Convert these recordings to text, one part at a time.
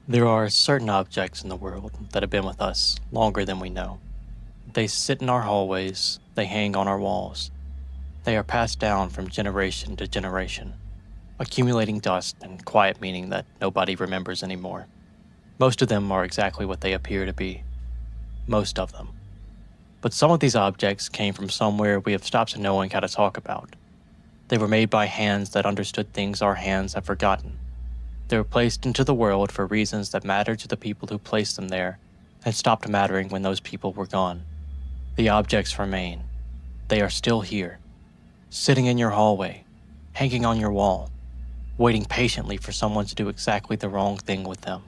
There are certain objects in the world that have been with us longer than we know. They sit in our hallways, they hang on our walls. They are passed down from generation to generation, accumulating dust and quiet meaning that nobody remembers anymore. Most of them are exactly what they appear to be. Most of them. But some of these objects came from somewhere we have stopped knowing how to talk about. They were made by hands that understood things our hands have forgotten. They were placed into the world for reasons that mattered to the people who placed them there and stopped mattering when those people were gone. The objects remain. They are still here, sitting in your hallway, hanging on your wall, waiting patiently for someone to do exactly the wrong thing with them.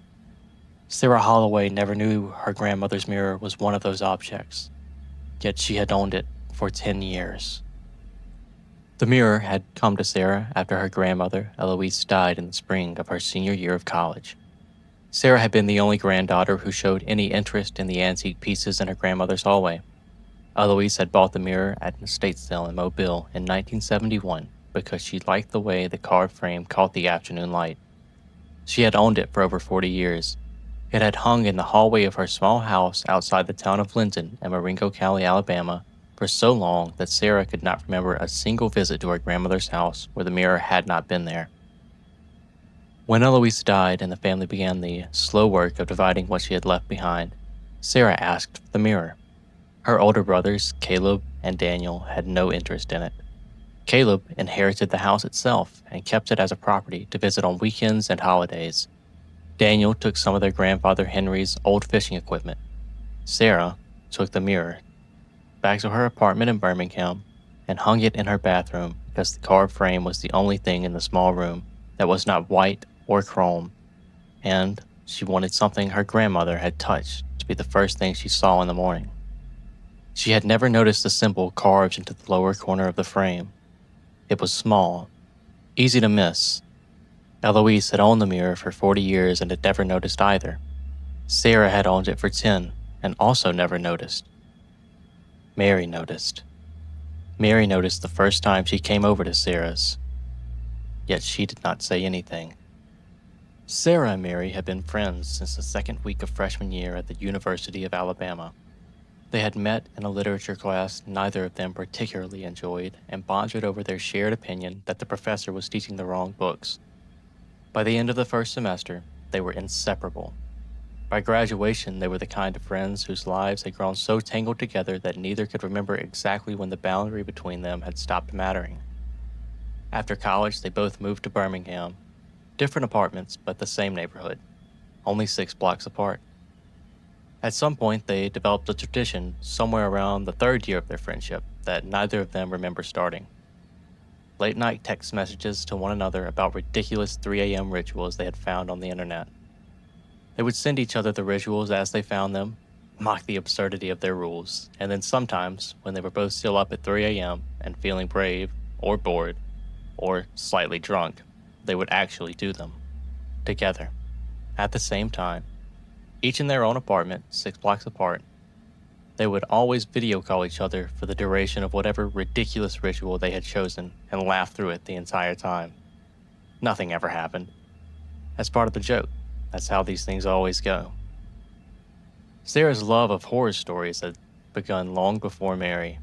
Sarah Holloway never knew her grandmother's mirror was one of those objects, yet she had owned it for 10 years. The mirror had come to Sarah after her grandmother, Eloise, died in the spring of her senior year of college. Sarah had been the only granddaughter who showed any interest in the antique pieces in her grandmother's hallway. Eloise had bought the mirror at an estate sale in Mobile in 1971 because she liked the way the carved frame caught the afternoon light. She had owned it for over 40 years. It had hung in the hallway of her small house outside the town of Linden in Marengo County, Alabama, for so long that Sarah could not remember a single visit to her grandmother's house where the mirror had not been there. When Eloise died and the family began the slow work of dividing what she had left behind, Sarah asked for the mirror. Her older brothers, Caleb and Daniel, had no interest in it. Caleb inherited the house itself and kept it as a property to visit on weekends and holidays. Daniel took some of their grandfather Henry's old fishing equipment. Sarah took the mirror back to her apartment in Birmingham and hung it in her bathroom because the carved frame was the only thing in the small room that was not white or chrome, and she wanted something her grandmother had touched to be the first thing she saw in the morning. She had never noticed the symbol carved into the lower corner of the frame. It was small, easy to miss. Eloise had owned the mirror for 40 years and had never noticed either. Sarah had owned it for 10 and also never noticed. Mary noticed. Mary noticed the first time she came over to Sarah's, yet she did not say anything. Sarah and Mary had been friends since the second week of freshman year at the University of Alabama. They had met in a literature class neither of them particularly enjoyed and bonded over their shared opinion that the professor was teaching the wrong books. By the end of the first semester, they were inseparable. By graduation, they were the kind of friends whose lives had grown so tangled together that neither could remember exactly when the boundary between them had stopped mattering. After college, they both moved to Birmingham, different apartments but the same neighborhood, only 6 blocks apart. At some point, they developed a tradition somewhere around the third year of their friendship that neither of them remember starting. Late night text messages to one another about ridiculous 3 a.m. rituals they had found on the internet. They would send each other the rituals as they found them, mock the absurdity of their rules, and then sometimes, when they were both still up at 3 a.m. and feeling brave, or bored, or slightly drunk, they would actually do them. Together. At the same time. Each in their own apartment, 6 blocks apart. They would always video call each other for the duration of whatever ridiculous ritual they had chosen and laugh through it the entire time. Nothing ever happened. That's part of the joke. That's how these things always go. Sarah's love of horror stories had begun long before Mary.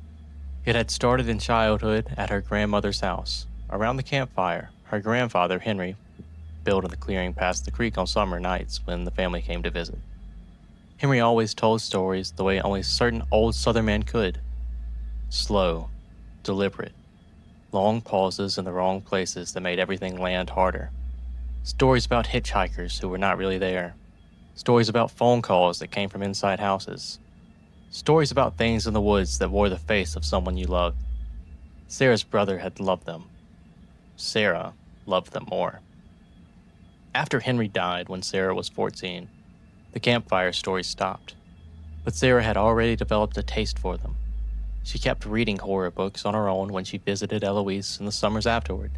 It had started in childhood at her grandmother's house. Around the campfire, her grandfather, Henry, built in the clearing past the creek on summer nights when the family came to visit. Henry always told stories the way only certain old Southern men could. Slow, deliberate, long pauses in the wrong places that made everything land harder. Stories about hitchhikers who were not really there. Stories about phone calls that came from inside houses. Stories about things in the woods that wore the face of someone you loved. Sarah's brother had loved them. Sarah loved them more. After Henry died when Sarah was 14, the campfire stories stopped. But Sarah had already developed a taste for them. She kept reading horror books on her own when she visited Eloise in the summers afterward.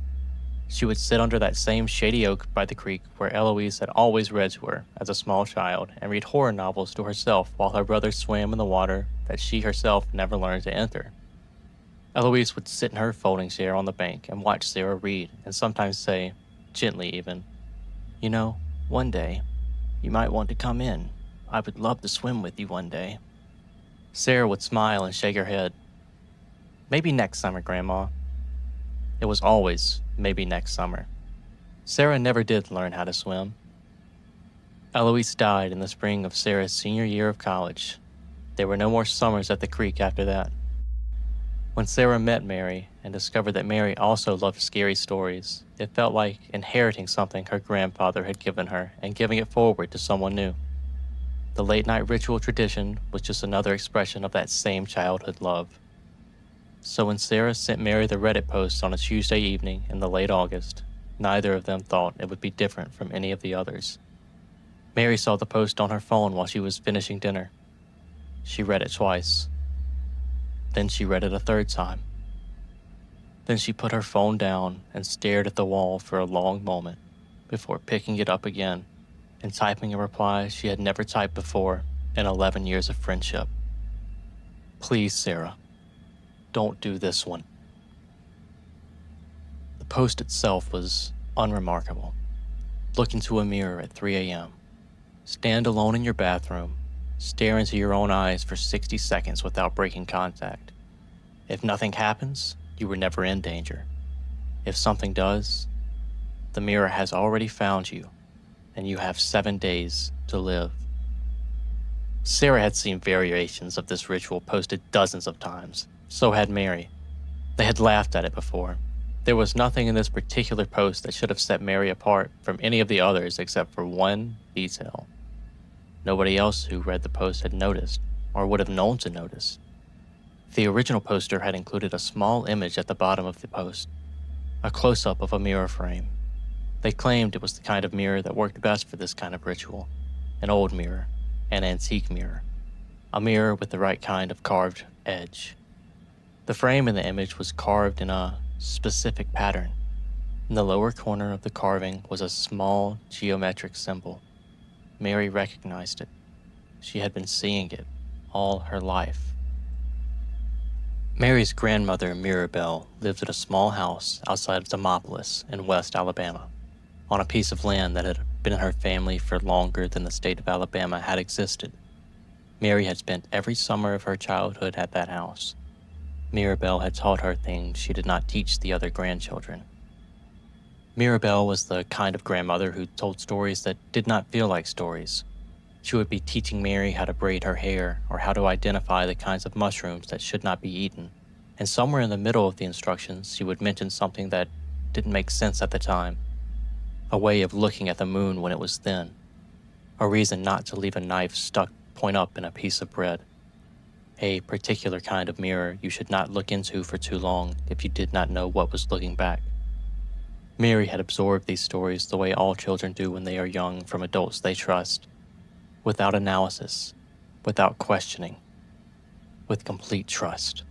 She would sit under that same shady oak by the creek where Eloise had always read to her as a small child and read horror novels to herself while her brother swam in the water that she herself never learned to enter. Eloise would sit in her folding chair on the bank and watch Sarah read and sometimes say, gently even, "You know, one day." You might want to come in. I would love to swim with you one day. Sarah would smile and shake her head. Maybe next summer, Grandma. It was always maybe next summer. Sarah never did learn how to swim. Eloise died in the spring of Sarah's senior year of college. There were no more summers at the creek after that. When Sarah met Mary and discovered that Mary also loved scary stories, it felt like inheriting something her grandfather had given her and giving it forward to someone new. The late-night ritual tradition was just another expression of that same childhood love. So when Sarah sent Mary the Reddit post on a Tuesday evening in the late August, neither of them thought it would be different from any of the others. Mary saw the post on her phone while she was finishing dinner. She read it twice. Then she read it a third time. Then she put her phone down and stared at the wall for a long moment before picking it up again and typing a reply she had never typed before in 11 years of friendship. Please, Sarah, don't do this one. The post itself was unremarkable. Look into a mirror at 3 a.m. Stand alone in your bathroom. Stare into your own eyes for 60 seconds without breaking contact. If nothing happens, you were never in danger. If something does, the mirror has already found you, and you have 7 days to live. Sarah had seen variations of this ritual posted dozens of times. So had Mary. They had laughed at it before. There was nothing in this particular post that should have set Mary apart from any of the others except for one detail. Nobody else who read the post had noticed, or would have known to notice. The original poster had included a small image at the bottom of the post, a close-up of a mirror frame. They claimed it was the kind of mirror that worked best for this kind of ritual, an old mirror, an antique mirror, a mirror with the right kind of carved edge. The frame in the image was carved in a specific pattern. In the lower corner of the carving was a small geometric symbol. Mary recognized it. She had been seeing it all her life. Mary's grandmother, Mirabelle, lived in a small house outside of Demopolis in West Alabama, on a piece of land that had been in her family for longer than the state of Alabama had existed. Mary had spent every summer of her childhood at that house. Mirabelle had taught her things she did not teach the other grandchildren. Mirabelle was the kind of grandmother who told stories that did not feel like stories. She would be teaching Mary how to braid her hair or how to identify the kinds of mushrooms that should not be eaten, and somewhere in the middle of the instructions she would mention something that didn't make sense at the time. A way of looking at the moon when it was thin. A reason not to leave a knife stuck point up in a piece of bread. A particular kind of mirror you should not look into for too long if you did not know what was looking back. Mary had absorbed these stories the way all children do when they are young from adults they trust, without analysis, without questioning, with complete trust.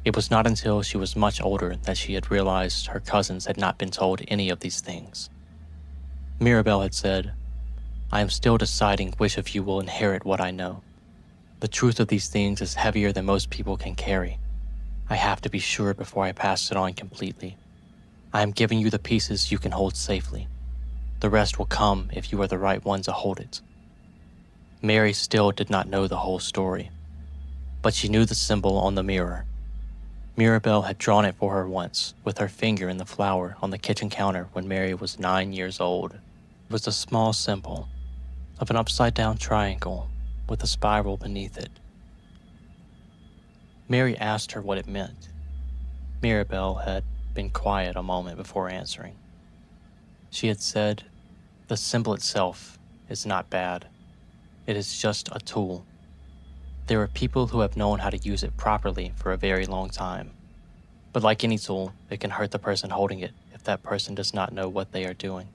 It was not until she was much older that she had realized her cousins had not been told any of these things. Mirabelle had said, "I am still deciding which of you will inherit what I know. The truth of these things is heavier than most people can carry. I have to be sure before I pass it on completely. I am giving you the pieces you can hold safely. The rest will come if you are the right one to hold it." Mary still did not know the whole story, but she knew the symbol on the mirror. Mirabelle had drawn it for her once, with her finger in the flour on the kitchen counter when Mary was 9 years old. It was a small symbol of an upside-down triangle with a spiral beneath it. Mary asked her what it meant. Mirabelle had been quiet a moment before answering. She had said, "The symbol itself is not bad. It is just a tool. There are people who have known how to use it properly for a very long time. But like any tool, it can hurt the person holding it if that person does not know what they are doing.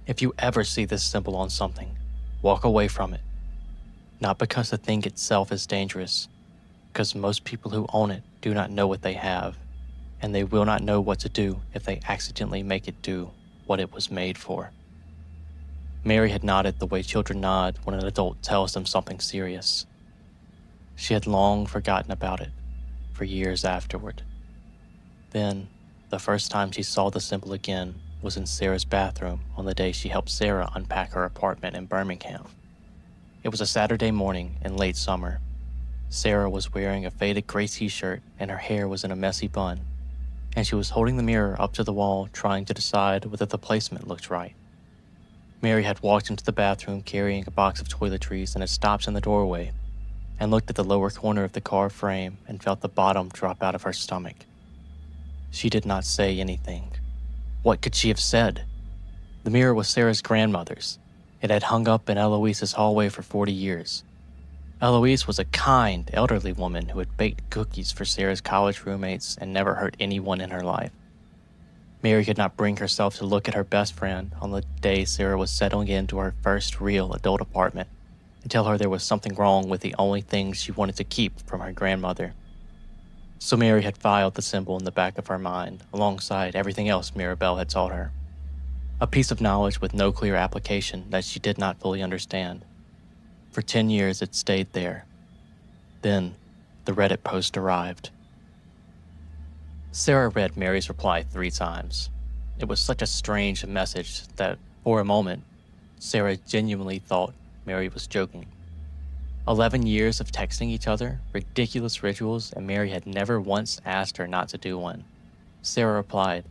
If you ever see this symbol on something, walk away from it. Not because the thing itself is dangerous, because most people who own it do not know what they have, and they will not know what to do if they accidentally make it do what it was made for." Mary had nodded the way children nod when an adult tells them something serious. She had long forgotten about it, for years afterward. Then, the first time she saw the symbol again, was in Sarah's bathroom on the day she helped Sarah unpack her apartment in Birmingham. It was a Saturday morning in late summer. Sarah was wearing a faded gray t-shirt and her hair was in a messy bun, and she was holding the mirror up to the wall trying to decide whether the placement looked right. Mary had walked into the bathroom carrying a box of toiletries and had stopped in the doorway and looked at the lower corner of the car frame and felt the bottom drop out of her stomach. She did not say anything. What could she have said? The mirror was Sarah's grandmother's. It had hung up in Eloise's hallway for 40 years. Eloise was a kind, elderly woman who had baked cookies for Sarah's college roommates and never hurt anyone in her life. Mary could not bring herself to look at her best friend on the day Sarah was settling into her first real adult apartment and tell her there was something wrong with the only thing she wanted to keep from her grandmother. So Mary had filed the symbol in the back of her mind alongside everything else Mirabelle had taught her. A piece of knowledge with no clear application that she did not fully understand. For 10 years it stayed there. Then the Reddit post arrived. Sarah read Mary's reply 3 times. It was such a strange message that, for a moment, Sarah genuinely thought Mary was joking. 11 years of texting each other, ridiculous rituals, and Mary had never once asked her not to do one. Sarah replied,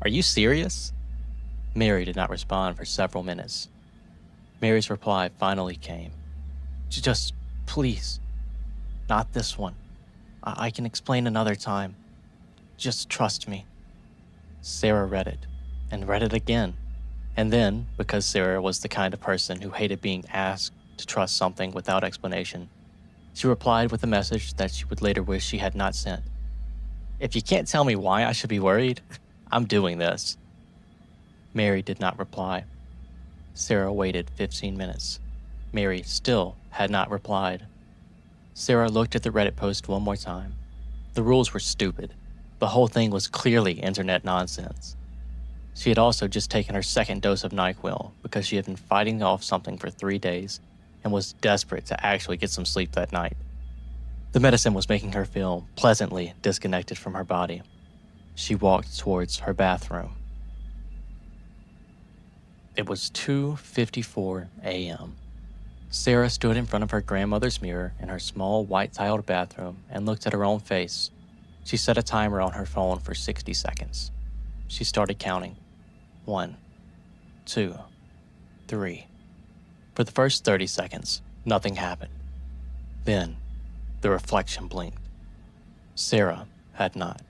"Are you serious?" Mary did not respond for several minutes. Mary's reply finally came. "Just, please, not this one. I can explain another time. Just trust me." Sarah read it, and read it again. And then, because Sarah was the kind of person who hated being asked to trust something without explanation, she replied with a message that she would later wish she had not sent. "If you can't tell me why I should be worried, I'm doing this." Mary did not reply. Sarah waited 15 minutes. Mary still had not replied. Sarah looked at the Reddit post one more time. The rules were stupid. The whole thing was clearly internet nonsense. She had also just taken her second dose of NyQuil because she had been fighting off something for 3 days and was desperate to actually get some sleep that night. The medicine was making her feel pleasantly disconnected from her body. She walked towards her bathroom. It was 2:54 a.m. Sarah stood in front of her grandmother's mirror in her small white-tiled bathroom and looked at her own face. She set a timer on her phone for 60 seconds. She started counting. 1, 2, 3. For the first 30 seconds, nothing happened. Then, the reflection blinked. Sarah had not.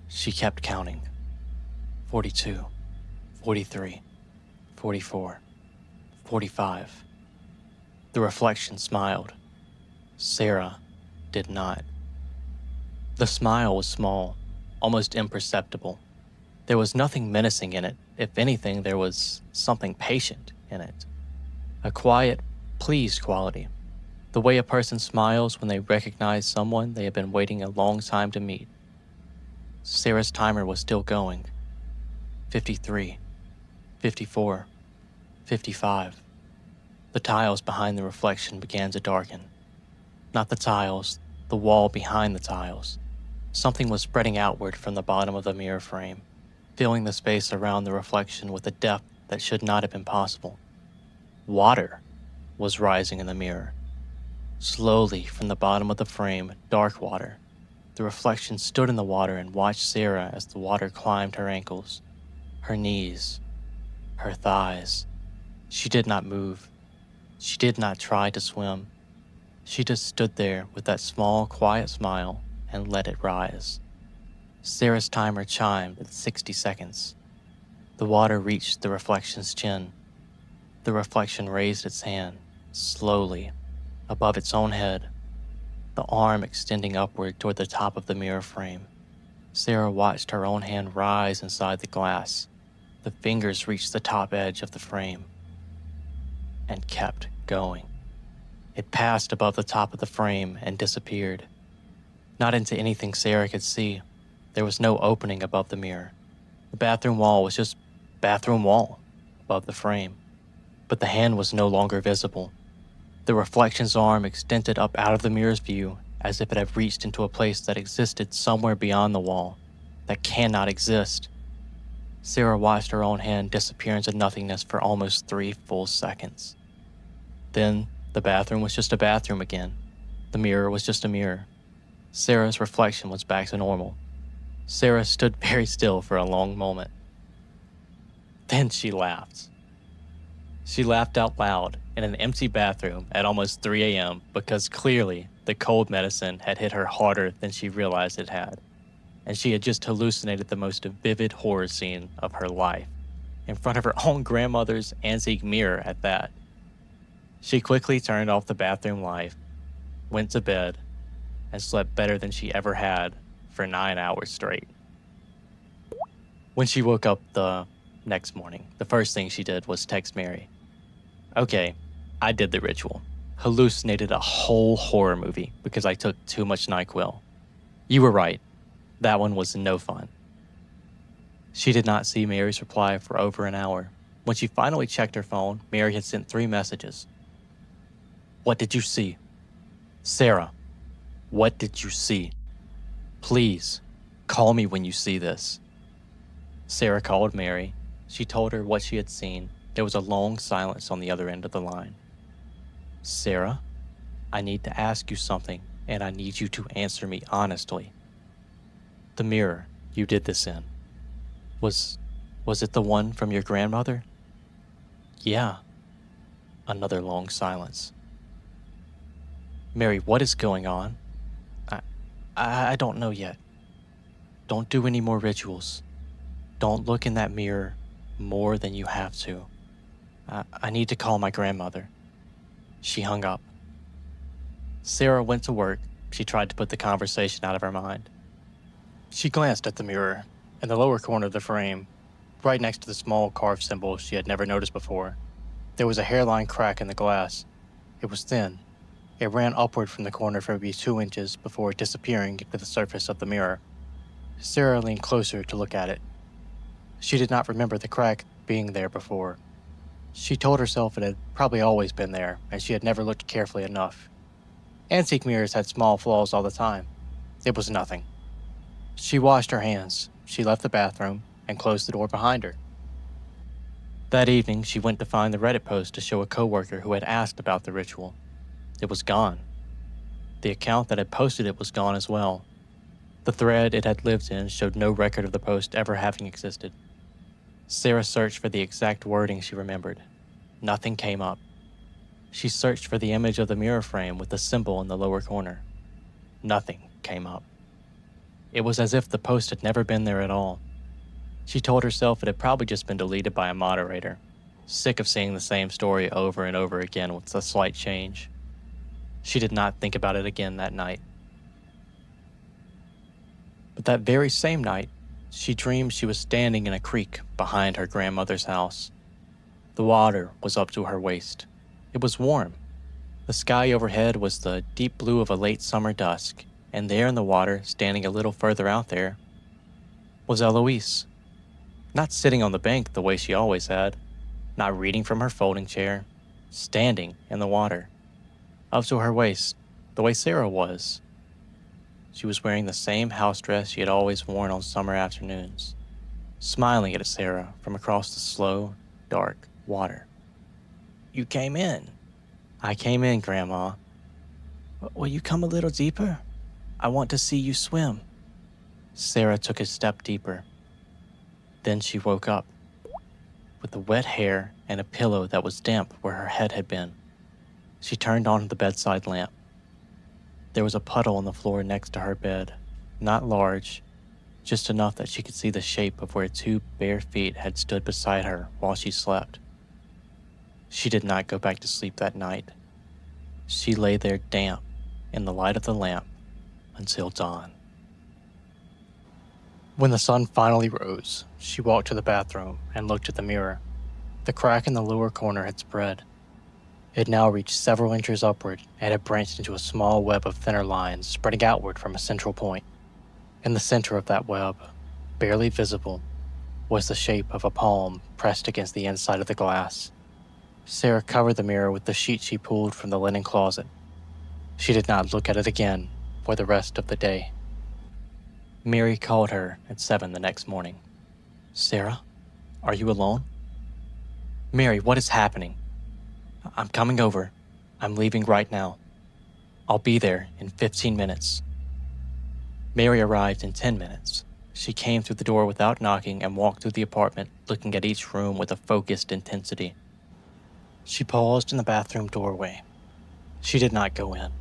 She kept counting. 42, 43, 44, 45. The reflection smiled. Sarah did not. The smile was small, almost imperceptible. There was nothing menacing in it. If anything, there was something patient in it. A quiet, pleased quality. The way a person smiles when they recognize someone they have been waiting a long time to meet. Sarah's timer was still going. 53, 54, 55. The tiles behind the reflection began to darken. Not the tiles, the wall behind the tiles. Something was spreading outward from the bottom of the mirror frame, filling the space around the reflection with a depth that should not have been possible. Water was rising in the mirror. Slowly from the bottom of the frame, dark water. The reflection stood in the water and watched Sarah as the water climbed her ankles, her knees, her thighs. She did not move. She did not try to swim. She just stood there with that small, quiet smile and let it rise. Sarah's timer chimed at 60 seconds. The water reached the reflection's chin. The reflection raised its hand, slowly, above its own head, the arm extending upward toward the top of the mirror frame. Sarah watched her own hand rise inside the glass. The fingers reached the top edge of the frame and kept going. It passed above the top of the frame and disappeared. Not into anything Sarah could see. There was no opening above the mirror. The bathroom wall was just bathroom wall above the frame. But the hand was no longer visible. The reflection's arm extended up out of the mirror's view as if it had reached into a place that existed somewhere beyond the wall, that cannot exist. Sarah watched her own hand disappear into nothingness for almost 3 full seconds. Then, the bathroom was just a bathroom again. The mirror was just a mirror. Sarah's reflection was back to normal. Sarah stood very still for a long moment. Then she laughed. She laughed out loud in an empty bathroom at almost 3 a.m. because clearly the cold medicine had hit her harder than she realized it had, and she had just hallucinated the most vivid horror scene of her life, in front of her own grandmother's antique mirror at that. She quickly turned off the bathroom light, went to bed, and slept better than she ever had for 9 hours straight. When she woke up the next morning, the first thing she did was text Mary. Okay, I did the ritual. Hallucinated a whole horror movie because I took too much NyQuil. You were right. That one was no fun. She did not see Mary's reply for over an hour. When she finally checked her phone, Mary had sent 3 messages. What did you see? Sarah, what did you see? Please, call me when you see this. Sarah called Mary. She told her what she had seen. There was a long silence on the other end of the line. Sarah, I need to ask you something, and I need you to answer me honestly. The mirror you did this in, was it the one from your grandmother? Yeah. Another long silence. Mary, what is going on? I don't know yet. Don't do any more rituals. Don't look in that mirror more than you have to. I need to call my grandmother. She hung up. Sarah went to work. She tried to put the conversation out of her mind. She glanced at the mirror in the lower corner of the frame, right next to the small carved symbol she had never noticed before. There was a hairline crack in the glass. It was thin. It ran upward from the corner for maybe 2 inches before disappearing into the surface of the mirror. Sarah leaned closer to look at it. She did not remember the crack being there before. She told herself it had probably always been there, and she had never looked carefully enough. Antique mirrors had small flaws all the time. It was nothing. She washed her hands. She left the bathroom and closed the door behind her. That evening, she went to find the Reddit post to show a coworker who had asked about the ritual. It was gone. The account that had posted it was gone as well. The thread it had lived in showed no record of the post ever having existed. Sarah searched for the exact wording she remembered. Nothing came up. She searched for the image of the mirror frame with the symbol in the lower corner. Nothing came up. It was as if the post had never been there at all. She told herself it had probably just been deleted by a moderator, sick of seeing the same story over and over again with a slight change. She did not think about it again that night. But that very same night, she dreamed she was standing in a creek behind her grandmother's house. The water was up to her waist. It was warm. The sky overhead was the deep blue of a late summer dusk, and there in the water, standing a little further out there, was Eloise. Not sitting on the bank the way she always had, not reading from her folding chair, standing in the water, up to her waist, the way Sarah was. She was wearing the same house dress she had always worn on summer afternoons, smiling at Sarah from across the slow, dark water. You came in. I came in, Grandma. Will you come a little deeper? I want to see you swim. Sarah took a step deeper. Then she woke up, with the wet hair and a pillow that was damp where her head had been. She turned on the bedside lamp. There was a puddle on the floor next to her bed, not large, just enough that she could see the shape of where 2 bare feet had stood beside her while she slept. She did not go back to sleep that night. She lay there damp in the light of the lamp until dawn. When the sun finally rose, she walked to the bathroom and looked at the mirror. The crack in the lower corner had spread. It now reached several inches upward and had branched into a small web of thinner lines spreading outward from a central point. In the center of that web, barely visible, was the shape of a palm pressed against the inside of the glass. Sarah covered the mirror with the sheet she pulled from the linen closet. She did not look at it again for the rest of the day. Mary called her at 7 the next morning. Sarah, Are you alone? Mary, what is happening? I'm coming over. I'm leaving right now. I'll be there in 15 minutes. Mary arrived in 10 minutes. She came through the door without knocking and walked through the apartment, looking at each room with a focused intensity. She paused in the bathroom doorway. She did not go in.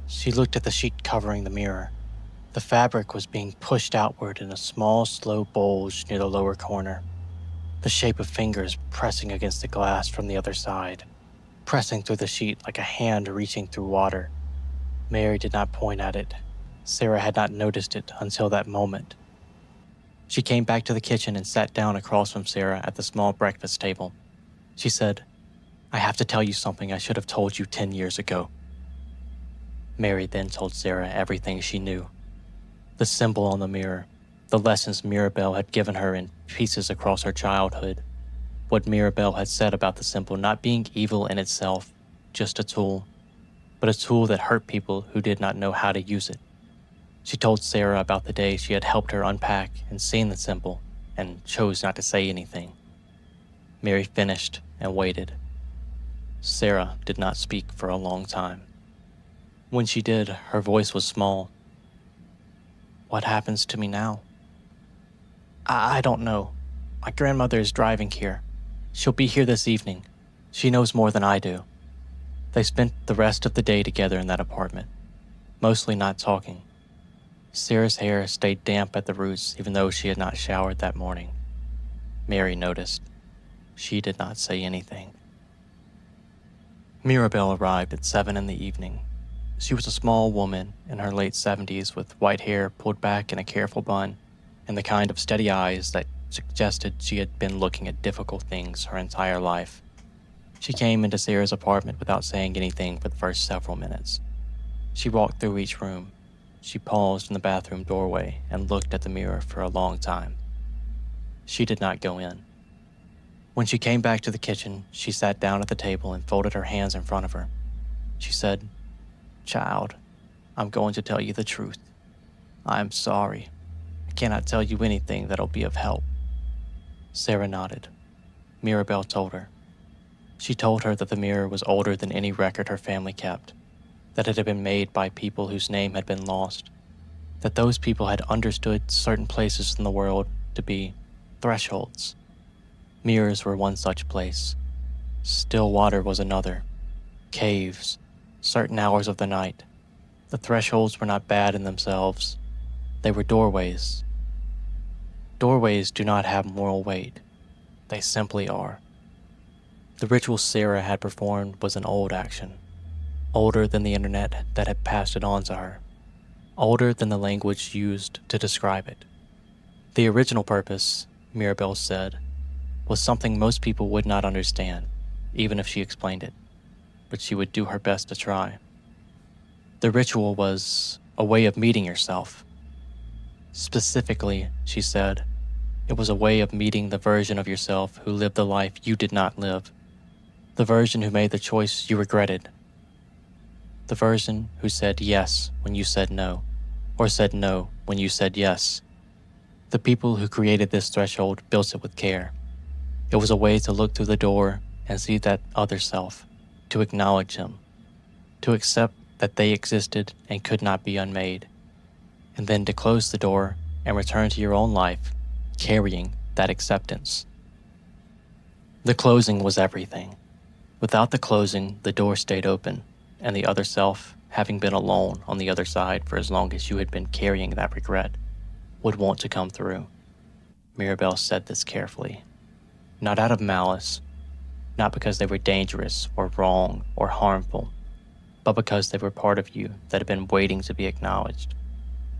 She looked at the sheet covering the mirror. The fabric was being pushed outward in a small, slow bulge near the lower corner, the shape of fingers pressing against the glass from the other side, pressing through the sheet like a hand reaching through water. Mary did not point at it. Sarah had not noticed it until that moment. She came back to the kitchen and sat down across from Sarah at the small breakfast table. She said, "I have to tell you something I should have told you 10 years ago." Mary then told Sarah everything she knew. The symbol on the mirror, the lessons Mirabelle had given her in pieces across her childhood, what Mirabelle had said about the symbol not being evil in itself, just a tool, but a tool that hurt people who did not know how to use it. She told Sarah about the day she had helped her unpack and seen the symbol and chose not to say anything. Mary finished and waited. Sarah did not speak for a long time. When she did, her voice was small. "What happens to me now?" I don't know. My grandmother is driving here. She'll be here this evening. She knows more than I do." They spent the rest of the day together in that apartment, mostly not talking. Sarah's hair stayed damp at the roots even though she had not showered that morning. Mary noticed. She did not say anything. Mirabelle arrived at 7 in the evening. She was a small woman in her late 70s with white hair pulled back in a careful bun and the kind of steady eyes that suggested she had been looking at difficult things her entire life. She came into Sarah's apartment without saying anything for the first several minutes. She walked through each room. She paused in the bathroom doorway and looked at the mirror for a long time. She did not go in. When she came back to the kitchen, she sat down at the table and folded her hands in front of her. She said, "Child, I'm going to tell you the truth. I am sorry. I cannot tell you anything that'll be of help." Sarah nodded. Mirabelle told her. She told her that the mirror was older than any record her family kept, that it had been made by people whose name had been lost, that those people had understood certain places in the world to be thresholds. Mirrors were one such place. Still water was another. Caves, certain hours of the night. The thresholds were not bad in themselves. They were doorways. Doorways do not have moral weight. They simply are. The ritual Sarah had performed was an old action, older than the internet that had passed it on to her, older than the language used to describe it. The original purpose, Mirabelle said, was something most people would not understand, even if she explained it, but she would do her best to try. The ritual was a way of meeting yourself. Specifically, she said, it was a way of meeting the version of yourself who lived the life you did not live, the version who made the choice you regretted, the version who said yes when you said no, or said no when you said yes. The people who created this threshold built it with care. It was a way to look through the door and see that other self, to acknowledge him, to accept that they existed and could not be unmade, and then to close the door and return to your own life, carrying that acceptance. The closing was everything. Without the closing, the door stayed open, and the other self, having been alone on the other side for as long as you had been carrying that regret, would want to come through. Mirabelle said this carefully, not out of malice, not because they were dangerous or wrong or harmful, but because they were part of you that had been waiting to be acknowledged.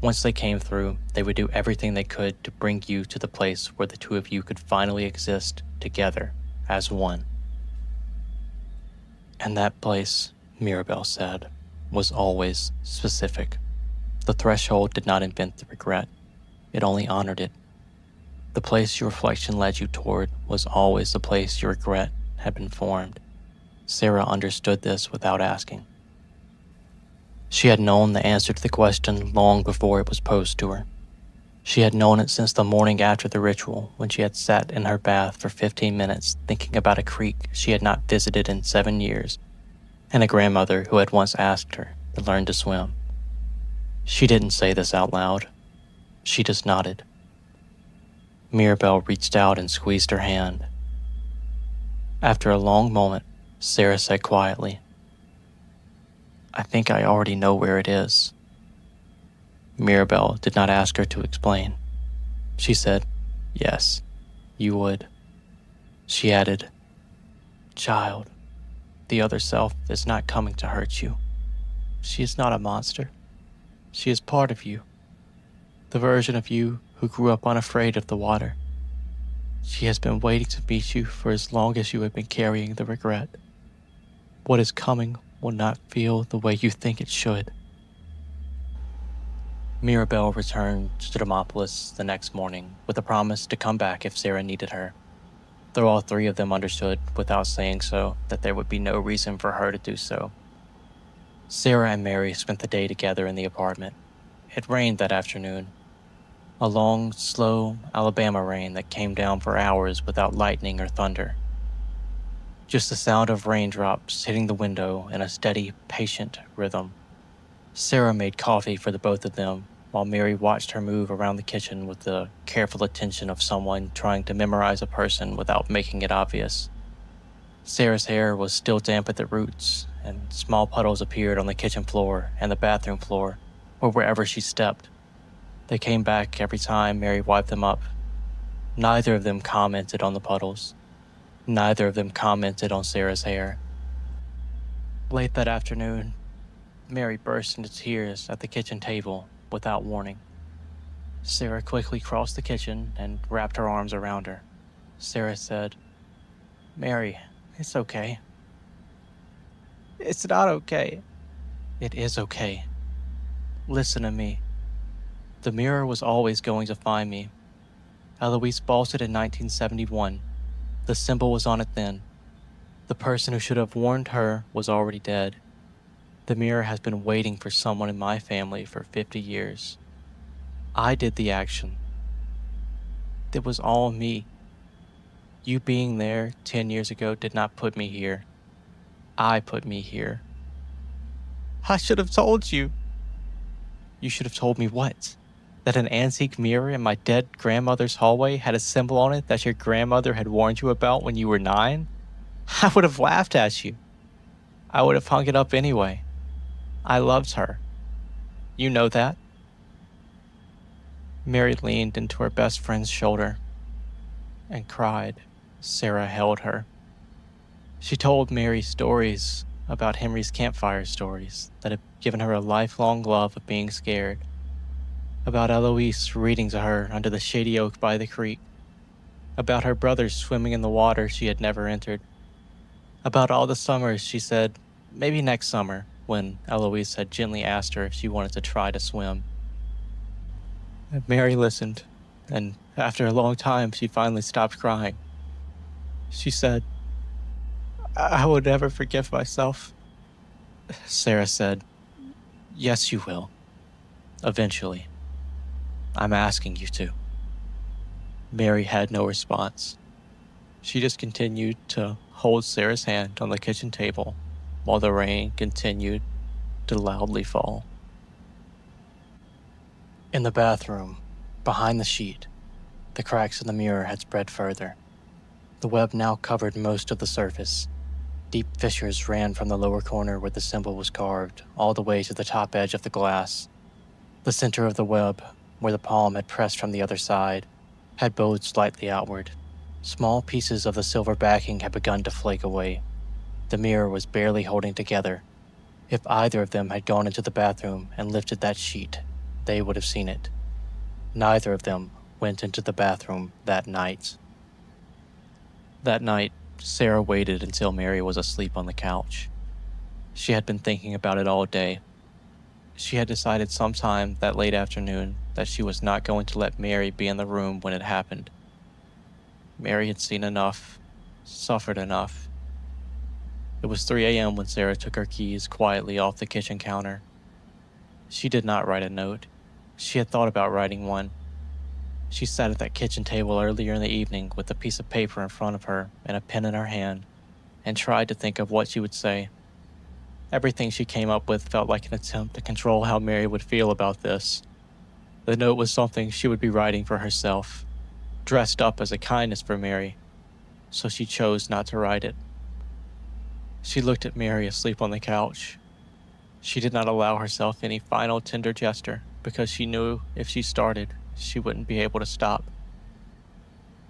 Once they came through, they would do everything they could to bring you to the place where the two of you could finally exist together as one. And that place, Mirabelle said, was always specific. The threshold did not invent the regret. It only honored it. The place your reflection led you toward was always the place your regret had been formed. Sarah understood this without asking. She had known the answer to the question long before it was posed to her. She had known it since the morning after the ritual, when she had sat in her bath for 15 minutes thinking about a creek she had not visited in 7 years, and a grandmother who had once asked her to learn to swim. She didn't say this out loud. She just nodded. Mirabelle reached out and squeezed her hand. After a long moment, Sarah said quietly, "I think I already know where it is." Mirabelle did not ask her to explain. She said, "Yes, you would." She added, "Child, the other self is not coming to hurt you. She is not a monster. She is part of you, the version of you who grew up unafraid of the water. She has been waiting to meet you for as long as you have been carrying the regret. What is coming will not feel the way you think it should." Mirabelle returned to Demopolis the next morning with a promise to come back if Sarah needed her, though all three of them understood, without saying so, that there would be no reason for her to do so. Sarah and Mary spent the day together in the apartment. It rained that afternoon, a long, slow Alabama rain that came down for hours without lightning or thunder. Just the sound of raindrops hitting the window in a steady, patient rhythm. Sarah made coffee for the both of them, while Mary watched her move around the kitchen with the careful attention of someone trying to memorize a person without making it obvious. Sarah's hair was still damp at the roots, and small puddles appeared on the kitchen floor and the bathroom floor, or wherever she stepped. They came back every time Mary wiped them up. Neither of them commented on the puddles. Neither of them commented on Sarah's hair. Late that afternoon, Mary burst into tears at the kitchen table without warning. Sarah quickly crossed the kitchen and wrapped her arms around her. Sarah said, "Mary, it's okay." "It's not okay." "It is okay. Listen to me. The mirror was always going to find me. Eloise bought it in 1971. The symbol was on it then. The person who should have warned her was already dead. The mirror has been waiting for someone in my family for 50 years. I did the action. It was all me. You being there 10 years ago did not put me here. I put me here." "I should have told you." "You should have told me what? That an antique mirror in my dead grandmother's hallway had a symbol on it that your grandmother had warned you about when you were 9? I would have laughed at you. I would have hung it up anyway. I loved her. You know that." Mary leaned into her best friend's shoulder and cried. Sarah held her. She told Mary stories about Henry's campfire stories that had given her a lifelong love of being scared, about Eloise reading to her under the shady oak by the creek, about her brothers swimming in the water she had never entered, about all the summers she said, maybe next summer, when Eloise had gently asked her if she wanted to try to swim. And Mary listened, and after a long time she finally stopped crying. She said, "I will never forgive myself." Sarah said, "Yes, you will. Eventually. I'm asking you to." Mary had no response. She just continued to hold Sarah's hand on the kitchen table while the rain continued to loudly fall. In the bathroom, behind the sheet, the cracks in the mirror had spread further. The web now covered most of the surface. Deep fissures ran from the lower corner where the symbol was carved all the way to the top edge of the glass. The center of the web, where the palm had pressed from the other side, had bowed slightly outward. Small pieces of the silver backing had begun to flake away. The mirror was barely holding together. If either of them had gone into the bathroom and lifted that sheet, they would have seen it. Neither of them went into the bathroom that night. That night, Sarah waited until Mary was asleep on the couch. She had been thinking about it all day. She had decided sometime that late afternoon that she was not going to let Mary be in the room when it happened. Mary had seen enough, suffered enough. It was 3 a.m. when Sarah took her keys quietly off the kitchen counter. She did not write a note. She had thought about writing one. She sat at that kitchen table earlier in the evening with a piece of paper in front of her and a pen in her hand, and tried to think of what she would say. Everything she came up with felt like an attempt to control how Mary would feel about this. The note was something she would be writing for herself, dressed up as a kindness for Mary, so she chose not to write it. She looked at Mary asleep on the couch. She did not allow herself any final tender gesture because she knew if she started, she wouldn't be able to stop.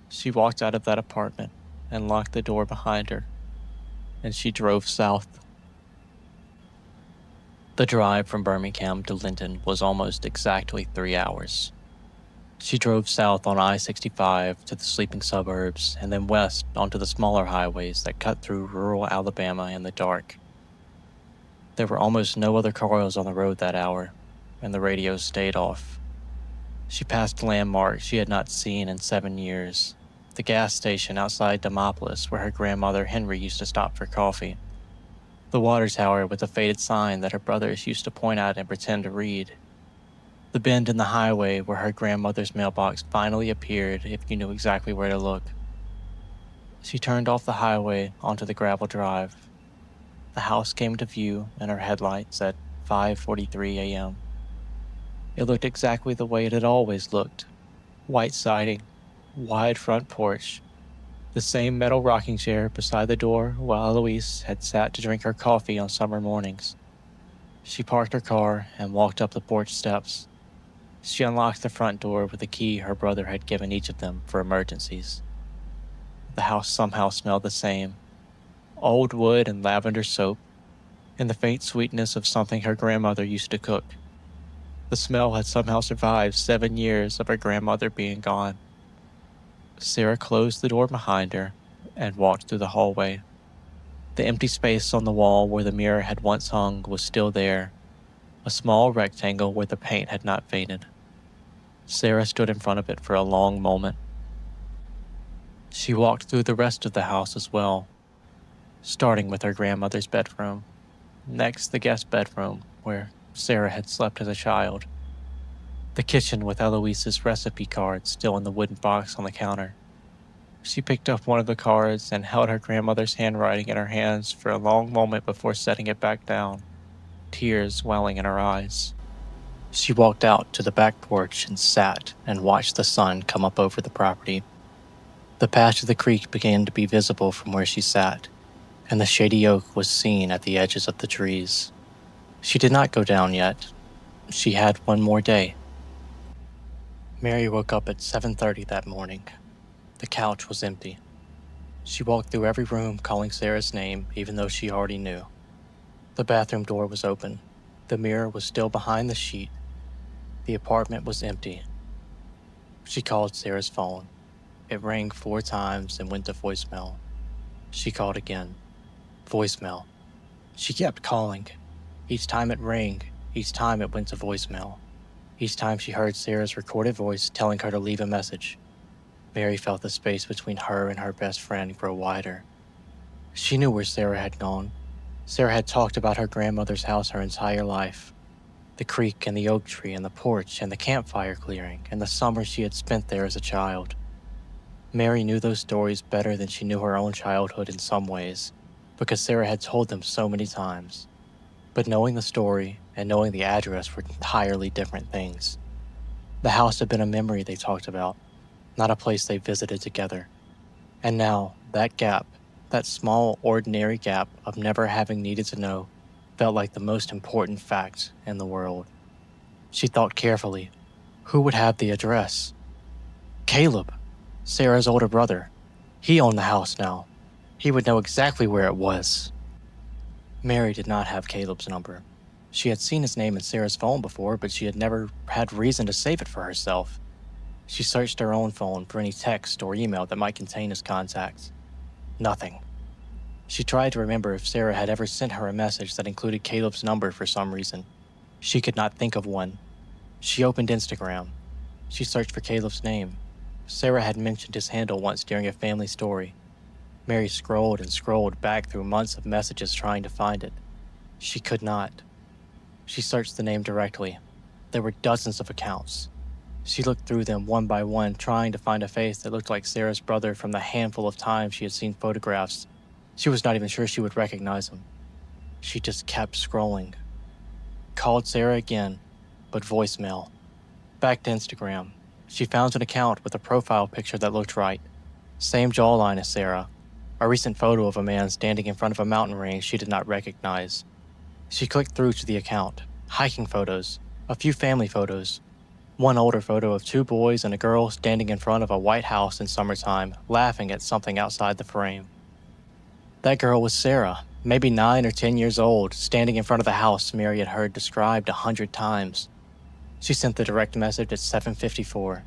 She walked out of that apartment and locked the door behind her, and she drove south. The drive from Birmingham to Linton was almost exactly 3 hours. She drove south on I-65 to the sleeping suburbs and then west onto the smaller highways that cut through rural Alabama in the dark. There were almost no other cars on the road that hour, and the radio stayed off. She passed landmarks she had not seen in 7 years, the gas station outside Demopolis where her grandmother Henry used to stop for coffee, the water tower with the faded sign that her brothers used to point at and pretend to read, the bend in the highway where her grandmother's mailbox finally appeared if you knew exactly where to look. She turned off the highway onto the gravel drive. The house came to view in her headlights at 5:43 a.m. It looked exactly the way it had always looked. White siding, wide front porch, the same metal rocking chair beside the door while Eloise had sat to drink her coffee on summer mornings. She parked her car and walked up the porch steps. She unlocked the front door with a key her brother had given each of them for emergencies. The house somehow smelled the same. Old wood and lavender soap, and the faint sweetness of something her grandmother used to cook. The smell had somehow survived 7 years of her grandmother being gone. Sarah closed the door behind her and walked through the hallway. The empty space on the wall where the mirror had once hung was still there, a small rectangle where the paint had not faded. Sarah stood in front of it for a long moment. She walked through the rest of the house as well, starting with her grandmother's bedroom, next the guest bedroom where Sarah had slept as a child, the kitchen with Eloise's recipe card still in the wooden box on the counter. She picked up one of the cards and held her grandmother's handwriting in her hands for a long moment before setting it back down, tears welling in her eyes. She walked out to the back porch and sat and watched the sun come up over the property. The patch of the creek began to be visible from where she sat, and the shady oak was seen at the edges of the trees. She did not go down yet. She had one more day. Mary woke up at 7:30 that morning. The couch was empty. She walked through every room calling Sarah's name, even though she already knew. The bathroom door was open. The mirror was still behind the sheet. The apartment was empty. She called Sarah's phone. It rang 4 times and went to voicemail. She called again. Voicemail. She kept calling. Each time it rang, each time it went to voicemail. Each time she heard Sarah's recorded voice telling her to leave a message. Mary felt the space between her and her best friend grow wider. She knew where Sarah had gone. Sarah had talked about her grandmother's house her entire life. The creek and the oak tree and the porch and the campfire clearing and the summer she had spent there as a child. Mary knew those stories better than she knew her own childhood in some ways, because Sarah had told them so many times. But knowing the story and knowing the address were entirely different things. The house had been a memory they talked about, not a place they visited together. And now, that gap, that small, ordinary gap of never having needed to know, felt like the most important fact in the world. She thought carefully. Who would have the address? Caleb, Sarah's older brother. He owned the house now. He would know exactly where it was. Mary did not have Caleb's number. She had seen his name in Sarah's phone before, but she had never had reason to save it for herself. She searched her own phone for any text or email that might contain his contacts. Nothing. She tried to remember if Sarah had ever sent her a message that included Caleb's number for some reason. She could not think of one. She opened Instagram. She searched for Caleb's name. Sarah had mentioned his handle once during a family story. Mary scrolled and scrolled back through months of messages trying to find it. She could not. She searched the name directly. There were dozens of accounts. She looked through them one by one, trying to find a face that looked like Sarah's brother from the handful of times she had seen photographs. She was not even sure she would recognize him. She just kept scrolling. Called Sarah again, but voicemail. Back to Instagram. She found an account with a profile picture that looked right. Same jawline as Sarah. A recent photo of a man standing in front of a mountain range she did not recognize. She clicked through to the account. Hiking photos. A few family photos. One older photo of two boys and a girl standing in front of a white house in summertime, laughing at something outside the frame. That girl was Sarah, maybe 9 or 10 years old, standing in front of the house Mary had heard described 100 times. She sent the direct message at 7:54.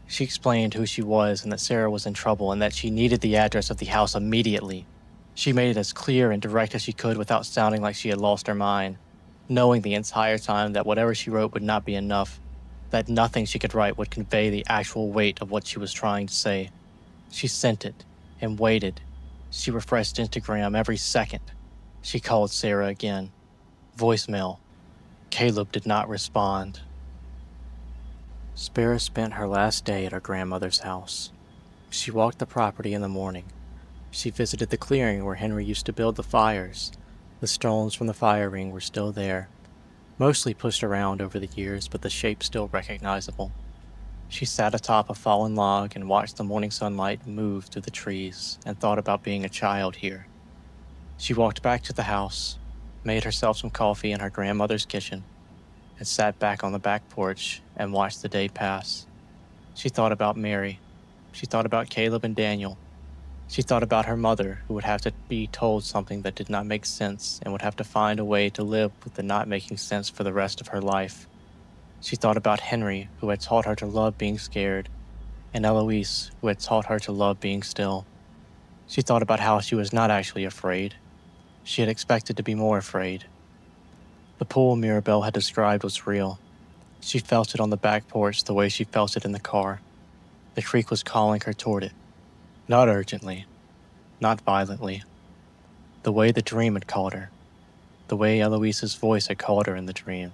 She explained who she was and that Sarah was in trouble and that she needed the address of the house immediately. She made it as clear and direct as she could without sounding like she had lost her mind, knowing the entire time that whatever she wrote would not be enough, that nothing she could write would convey the actual weight of what she was trying to say. She sent it and waited. She refreshed Instagram every second. She called Sarah again. Voicemail. Caleb did not respond. Spira spent her last day at her grandmother's house. She walked the property in the morning. She visited the clearing where Henry used to build the fires. The stones from the fire ring were still there, mostly pushed around over the years, but the shape still recognizable. She sat atop a fallen log and watched the morning sunlight move through the trees and thought about being a child here. She walked back to the house, made herself some coffee in her grandmother's kitchen, and sat back on the back porch and watched the day pass. She thought about Mary. She thought about Caleb and Daniel. She thought about her mother, who would have to be told something that did not make sense and would have to find a way to live with the not making sense for the rest of her life. She thought about Henry, who had taught her to love being scared, and Eloise, who had taught her to love being still. She thought about how she was not actually afraid. She had expected to be more afraid. The pool Mirabelle had described was real. She felt it on the back porch the way she felt it in the car. The creek was calling her toward it. Not urgently. Not violently. The way the dream had called her. The way Eloise's voice had called her in the dream.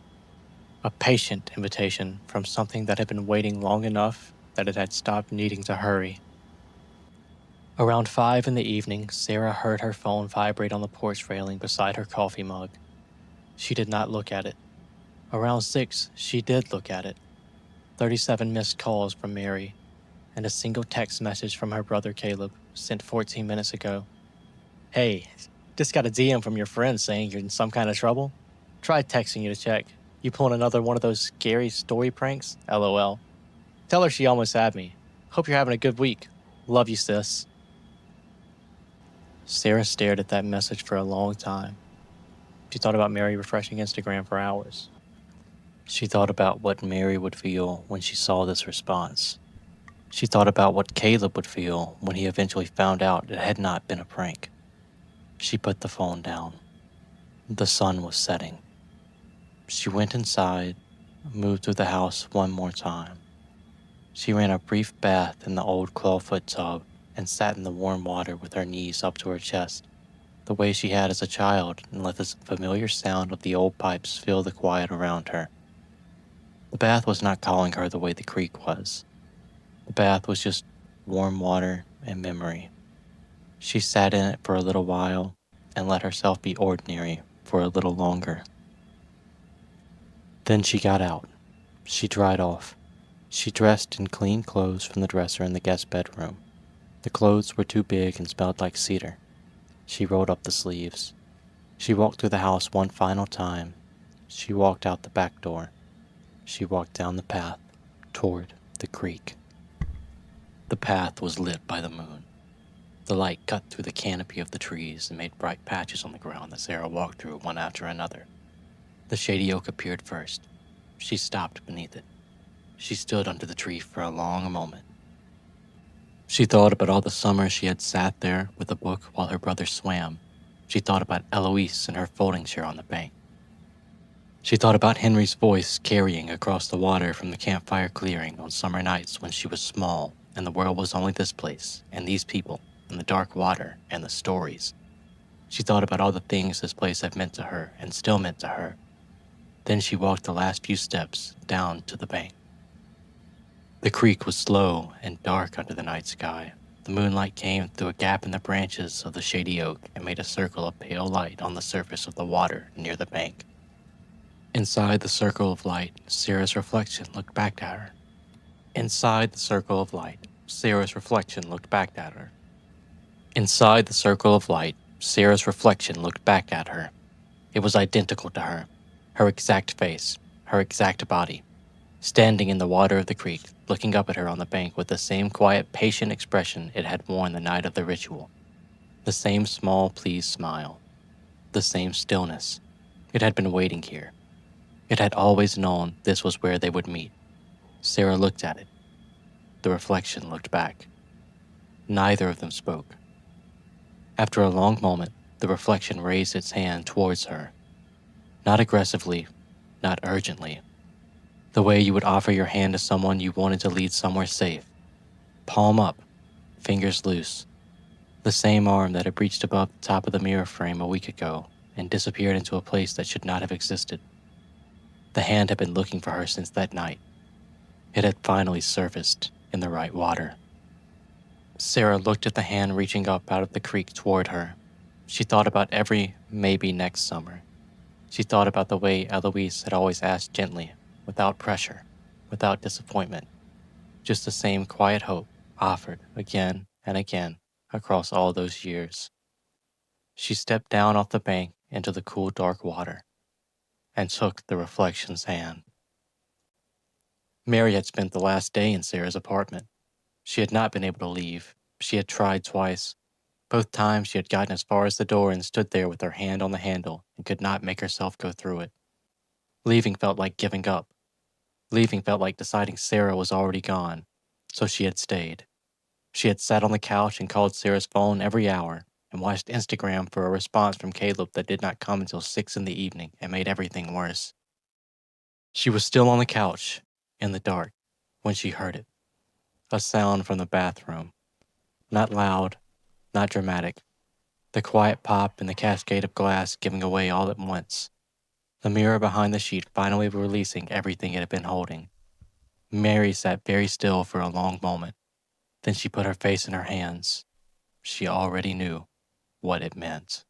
A patient invitation from something that had been waiting long enough that it had stopped needing to hurry. Around 5 in the evening, Sarah heard her phone vibrate on the porch railing beside her coffee mug. She did not look at it. Around 6, she did look at it. 37 missed calls from Mary, and a single text message from her brother Caleb, sent 14 minutes ago. Hey, just got a DM from your friend saying you're in some kind of trouble. Tried texting you to check. You pulling another one of those scary story pranks? LOL. Tell her she almost had me. Hope you're having a good week. Love you, sis. Sarah stared at that message for a long time. She thought about Mary refreshing Instagram for hours. She thought about what Mary would feel when she saw this response. She thought about what Caleb would feel when he eventually found out it had not been a prank. She put the phone down. The sun was setting. She went inside, moved through the house one more time. She ran a brief bath in the old clawfoot tub and sat in the warm water with her knees up to her chest, the way she had as a child, and let the familiar sound of the old pipes fill the quiet around her. The bath was not calling her the way the creek was. The bath was just warm water and memory. She sat in it for a little while and let herself be ordinary for a little longer. Then she got out. She dried off. She dressed in clean clothes from the dresser in the guest bedroom. The clothes were too big and smelled like cedar. She rolled up the sleeves. She walked through the house one final time. She walked out the back door. She walked down the path toward the creek. The path was lit by the moon. The light cut through the canopy of the trees and made bright patches on the ground that Sarah walked through one after another. The shady oak appeared first. She stopped beneath it. She stood under the tree for a long moment. She thought about all the summers she had sat there with a book while her brother swam. She thought about Eloise and her folding chair on the bank. She thought about Henry's voice carrying across the water from the campfire clearing on summer nights when she was small and the world was only this place and these people and the dark water and the stories. She thought about all the things this place had meant to her and still meant to her. Then she walked the last few steps down to the bank. The creek was slow and dark under the night sky. The moonlight came through a gap in the branches of the shady oak and made a circle of pale light on the surface of the water near the bank. Inside the circle of light, Sarah's reflection looked back at her. Inside the circle of light, Sarah's reflection looked back at her. Inside the circle of light, Sarah's reflection looked back at her. It was identical to her, her exact face, her exact body, standing in the water of the creek, looking up at her on the bank with the same quiet, patient expression it had worn the night of the ritual. The same small, pleased smile. The same stillness. It had been waiting here. It had always known this was where they would meet. Sarah looked at it. The reflection looked back. Neither of them spoke. After a long moment, the reflection raised its hand towards her. Not aggressively, not urgently. The way you would offer your hand to someone you wanted to lead somewhere safe. Palm up, fingers loose. The same arm that had reached above the top of the mirror frame a week ago and disappeared into a place that should not have existed. The hand had been looking for her since that night. It had finally surfaced in the right water. Sarah looked at the hand reaching up out of the creek toward her. She thought about every maybe next summer. She thought about the way Eloise had always asked gently, without pressure, without disappointment, just the same quiet hope offered again and again across all those years. She stepped down off the bank into the cool, dark water and took the reflection's hand. Mary had spent the last day in Sarah's apartment. She had not been able to leave. She had tried twice. Both times she had gotten as far as the door and stood there with her hand on the handle and could not make herself go through it. Leaving felt like giving up. Leaving felt like deciding Sarah was already gone, so she had stayed. She had sat on the couch and called Sarah's phone every hour and watched Instagram for a response from Caleb that did not come until 6 in the evening and made everything worse. She was still on the couch, in the dark, when she heard it. A sound from the bathroom. Not loud, not dramatic. The quiet pop and the cascade of glass giving away all at once. The mirror behind the sheet finally releasing everything it had been holding. Mary sat very still for a long moment. Then she put her face in her hands. She already knew what it meant.